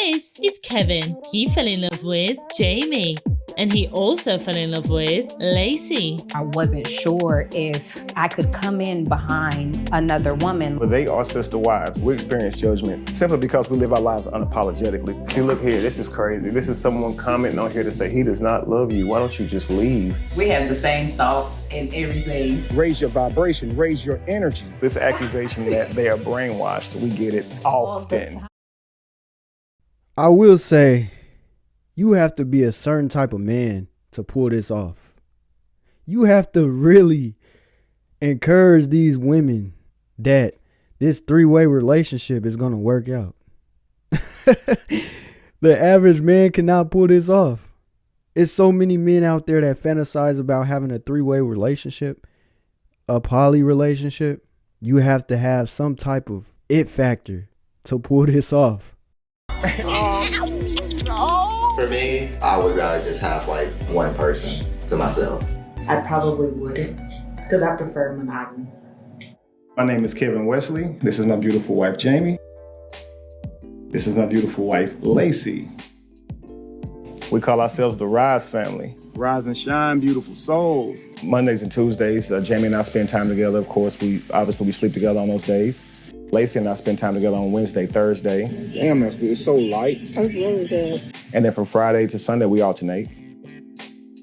This is Kevin. He fell in love with Jamie. And he also fell in love with Lacey. I wasn't sure if I could come in behind another woman. But they are sister wives. We experience judgment simply because we live our lives unapologetically. See, look here, this is crazy. This is someone commenting on here to say, he does not love you. Why don't you just leave? We have the same thoughts and everything. Raise your vibration, raise your energy. This accusation that they are brainwashed, we get it often. I will say, you have to be a certain type of man to pull this off. You have to really encourage these women that this three-way relationship is going to work out. The average man cannot pull this off. It's so many men out there that fantasize about having a three-way relationship, a poly relationship. You have to have some type of it factor to pull this off. For me, I would rather just have like one person to myself. I probably wouldn't, because I prefer monogamy. My name is Kevin Wesley. This is my beautiful wife, Jamie. This is my beautiful wife, Lacey. We call ourselves the Rise family. Rise and shine, beautiful souls. Mondays and Tuesdays, Jamie and I spend time together. Of course, we sleep together on those days. Lacey and I spend time together on Wednesday, Thursday. Damn, that's good. It's so light. That's really good. And then from Friday to Sunday, we alternate.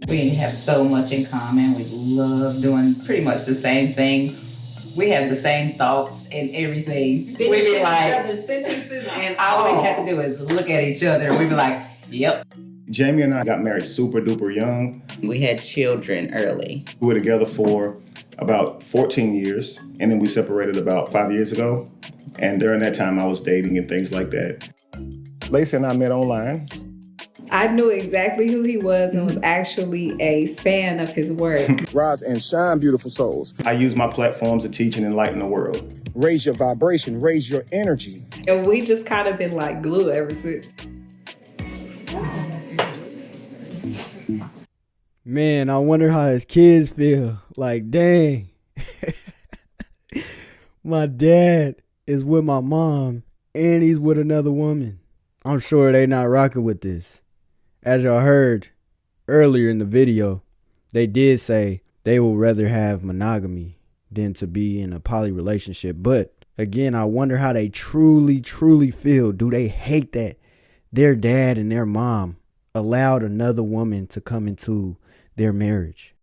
We have so much in common. We love doing pretty much the same thing. We have the same thoughts and everything. We be like, each other's sentences and all we have to do is look at each other and we be like, yep. Jamie and I got married super duper young. We had children early. We were together for about 14 years, and then we separated about 5 years ago. And during that time, I was dating and things like that. Lacey and I met online. I knew exactly who he was and was actually a fan of his work. Rise and shine, beautiful souls. I use my platforms to teach and enlighten the world. Raise your vibration, raise your energy. And we just kind of been like glue ever since. Man, I wonder how his kids feel. Like, dang. My dad is with my mom and he's with another woman. I'm sure they not rocking with this. As y'all heard earlier in the video, they did say they would rather have monogamy than to be in a poly relationship. But again, I wonder how they truly, truly feel. Do they hate that their dad and their mom allowed another woman to come into their marriage?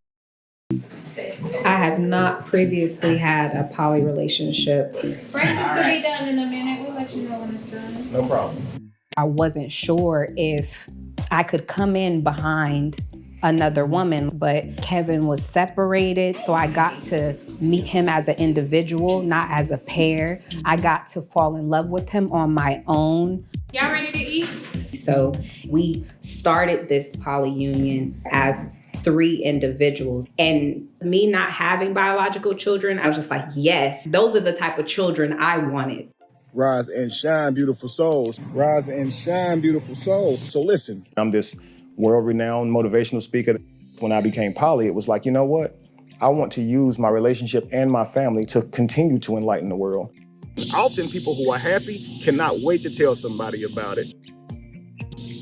I have not previously had a poly relationship. Breakfast will be done in a minute. We'll let you know when it's done. No problem. I wasn't sure if I could come in behind another woman, but Kevin was separated, so I got to meet him as an individual, not as a pair. I got to fall in love with him on my own. Y'all ready to eat? So we started this poly union as 3 individuals. And me not having biological children, I was just like, yes, those are the type of children I wanted. Rise and shine, beautiful souls. Rise and shine, beautiful souls. So listen. I'm this world-renowned motivational speaker. When I became poly, it was like, you know what? I want to use my relationship and my family to continue to enlighten the world. Often people who are happy cannot wait to tell somebody about it.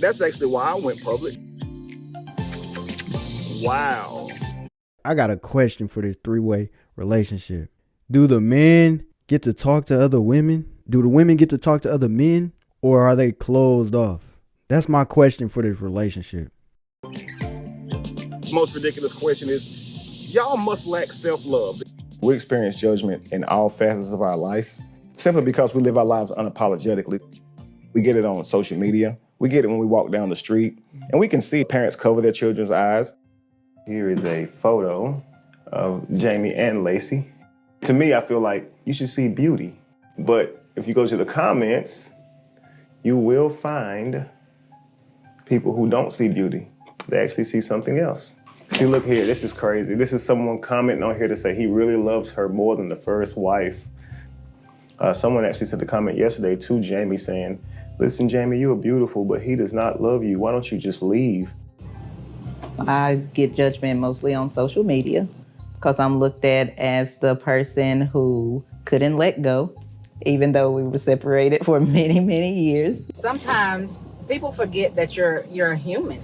That's actually why I went public. Wow. I got a question for this three-way relationship. Do the men get to talk to other women? Do the women get to talk to other men? Or are they closed off? That's my question for this relationship. Most ridiculous question is, y'all must lack self-love. We experience judgment in all facets of our life simply because we live our lives unapologetically. We get it on social media. We get it when we walk down the street. And we can see parents cover their children's eyes. Here is a photo of Jamie and Lacey. To me, I feel like you should see beauty. But if you go to the comments, you will find people who don't see beauty. They actually see something else. See, look here, this is crazy. This is someone commenting on here to say he really loves her more than the first wife. Someone actually sent a comment yesterday to Jamie saying, listen, Jamie, you are beautiful, but he does not love you. Why don't you just leave? I get judgment mostly on social media because I'm looked at as the person who couldn't let go even though we were separated for many, many years. Sometimes people forget that you're a human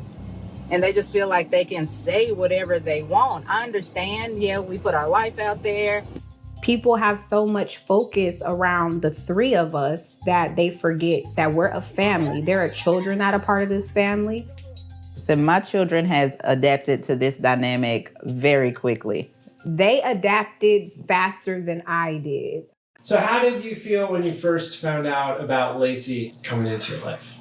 and they just feel like they can say whatever they want. I understand, yeah, we put our life out there. People have so much focus around the three of us that they forget that we're a family. There are children that are part of this family. So my children has adapted to this dynamic very quickly. They adapted faster than I did. So how did you feel when you first found out about Lacey coming into your life?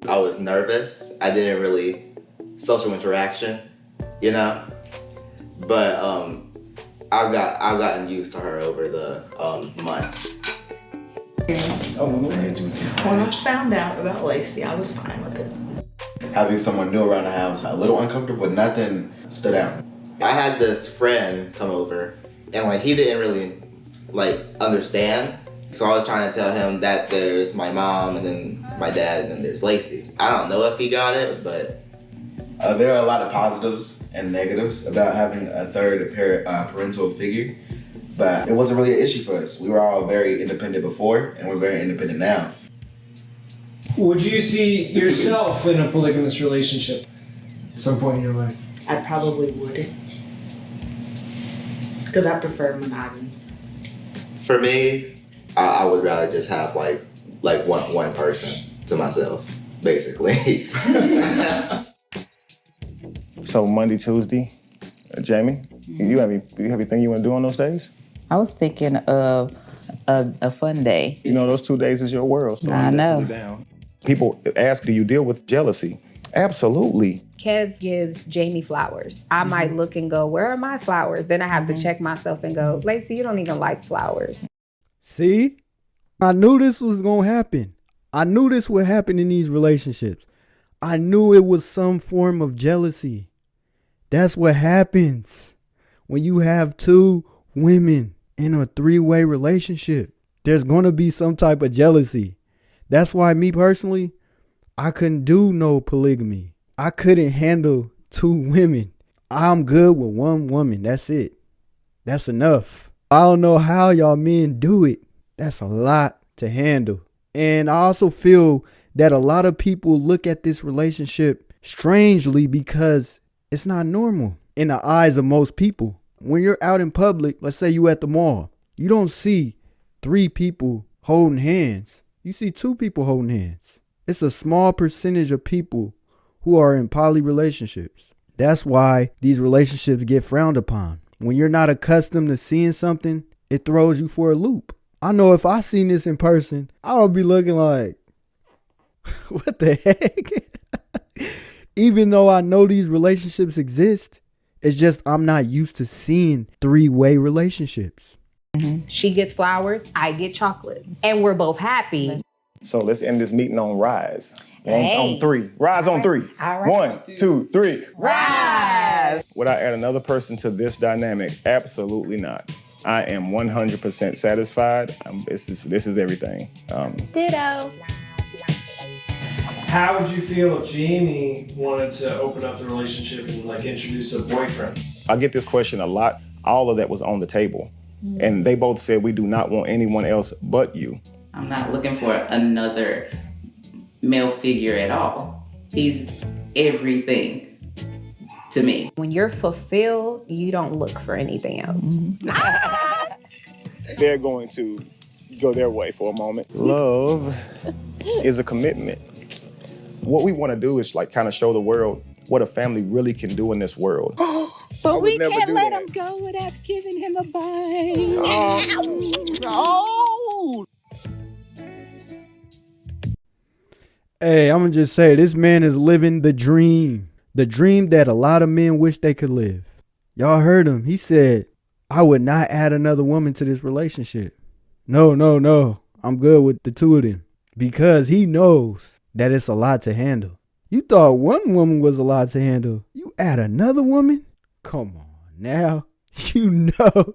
I was nervous. I didn't really social interaction, you know? But I've gotten used to her over the months. When I found out about Lacey, I was fine with it. Having someone new around the house, a little uncomfortable, but nothing stood out. I had this friend come over, and like he didn't really like understand. So I was trying to tell him that there's my mom, and then my dad, and then there's Lacey. I don't know if he got it, but there are a lot of positives and negatives about having a third parental figure, but it wasn't really an issue for us. We were all very independent before, and we're very independent now. Would you see yourself in a polygamous relationship at some point in your life? I probably wouldn't. Because I prefer monogamy. for me, I would rather just have like one person to myself, basically. So Monday, Tuesday, Jamie, you have anything you want to do on those days? I was thinking of a fun day. You know, those 2 days is your world. So I know. down. People ask, do you deal with jealousy? Absolutely. Kev gives Jamie flowers. I might look and go, where are my flowers? Then I have to check myself and go, Lacey, you don't even like flowers. See? I knew this was going to happen. I knew this would happen in these relationships. I knew it was some form of jealousy. That's what happens when you have two women in a three-way relationship. There's going to be some type of jealousy. That's why me personally, I couldn't do no polygamy. I couldn't handle two women. I'm good with one woman. That's it. That's enough. I don't know how y'all men do it. That's a lot to handle. And I also feel that a lot of people look at this relationship strangely because it's not normal in the eyes of most people. When you're out in public, let's say you at the mall, you don't see three people holding hands. You see two people holding hands. It's a small percentage of people who are in poly relationships. That's why these relationships get frowned upon. When you're not accustomed to seeing something, it throws you for a loop. I know if I seen this in person, I would be looking like, what the heck? Even though I know these relationships exist, it's just I'm not used to seeing three-way relationships. She gets flowers, I get chocolate. And we're both happy. So let's end this meeting on rise. Hey. On three. Rise on three. All right. 1, 2, 3. Rise! Would I add another person to this dynamic? Absolutely not. I am 100% satisfied. This is everything. Ditto. How would you feel if Jamie wanted to open up the relationship and like introduce a boyfriend? I get this question a lot. All of that was on the table. And they both said, we do not want anyone else but you. I'm not looking for another male figure at all. He's everything to me. When you're fulfilled, you don't look for anything else. They're going to go their way for a moment. Love is a commitment. What we want to do is like kind of show the world what a family really can do in this world. But we can't let him go without giving him a bite. Oh. Hey, I'm going to just say, this man is living the dream. The dream that a lot of men wish they could live. Y'all heard him. He said, I would not add another woman to this relationship. No. I'm good with the two of them. Because he knows that it's a lot to handle. You thought one woman was a lot to handle. You add another woman? Come on now. You know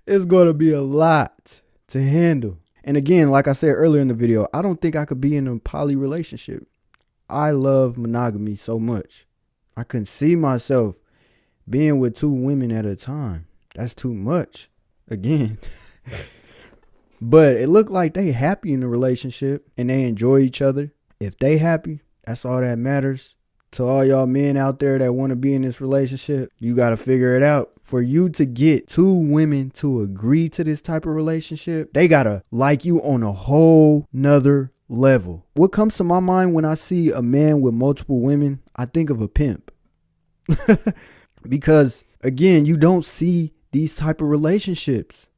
it's going to be a lot to handle. And again, like I said earlier in the video, I don't think I could be in a poly relationship. I love monogamy so much. I couldn't see myself being with two women at a time. That's too much. again. But it looked like they happy in the relationship and they enjoy each other. If they happy, that's all that matters. To all y'all men out there that want to be in this relationship, you got to figure it out. For you to get two women to agree to this type of relationship, they got to like you on a whole nother level. What comes to my mind when I see a man with multiple women, I think of a pimp. Because again, you don't see these type of relationships.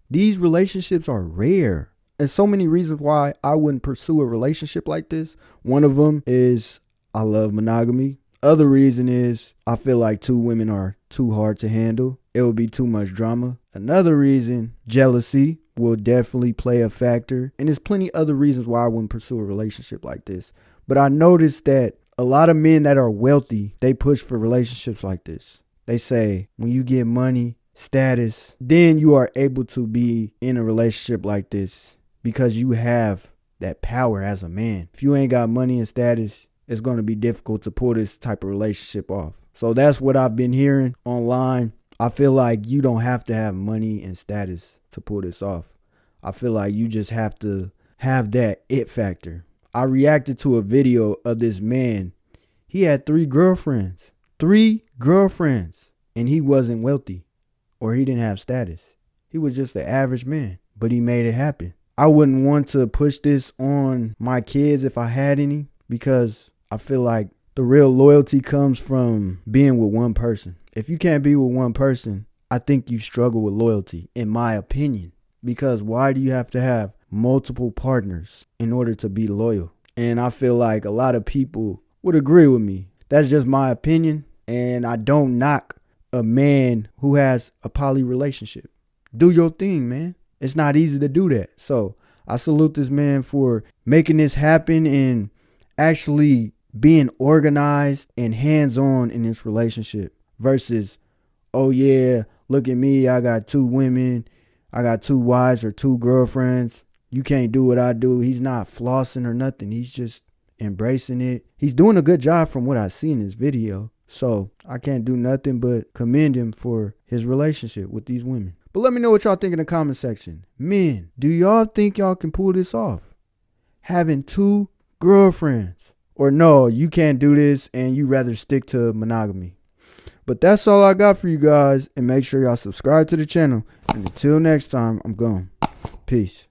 These relationships are rare. And so many reasons why I wouldn't pursue a relationship like this. One of them is I love monogamy. Other reason is I feel like two women are too hard to handle. It would be too much drama. Another reason, jealousy will definitely play a factor. And there's plenty other reasons why I wouldn't pursue a relationship like this. But I noticed that a lot of men that are wealthy, they push for relationships like this. They say when you get money, status, then you are able to be in a relationship like this because you have that power as a man. If you ain't got money and status, it's going to be difficult to pull this type of relationship off. So that's what I've been hearing online. I feel like you don't have to have money and status to pull this off. I feel like you just have to have that it factor. I reacted to a video of this man. He had 3 girlfriends. 3 girlfriends. And he wasn't wealthy. Or he didn't have status. He was just an average man, but he made it happen. I wouldn't want to push this on my kids if I had any, because I feel like the real loyalty comes from being with one person. If you can't be with one person, I think you struggle with loyalty, in my opinion, because why do you have to have multiple partners in order to be loyal? And I feel like a lot of people would agree with me. That's just my opinion, and I don't knock a man who has a poly relationship. Do your thing, man. It's not easy to do that. So I salute this man for making this happen and actually being organized and hands-on in this relationship versus, oh yeah, look at me, I got 2 women, I got 2 wives or 2 girlfriends. You can't do what I do. He's not flossing or nothing. He's just embracing it. He's doing a good job from what I see in this video. So I can't do nothing but commend him for his relationship with these women. But let me know what y'all think in the comment section. Men, do y'all think y'all can pull this off? Having 2 girlfriends? Or no, you can't do this and you rather stick to monogamy? But that's all I got for you guys. And make sure y'all subscribe to the channel. And until next time, I'm gone. Peace.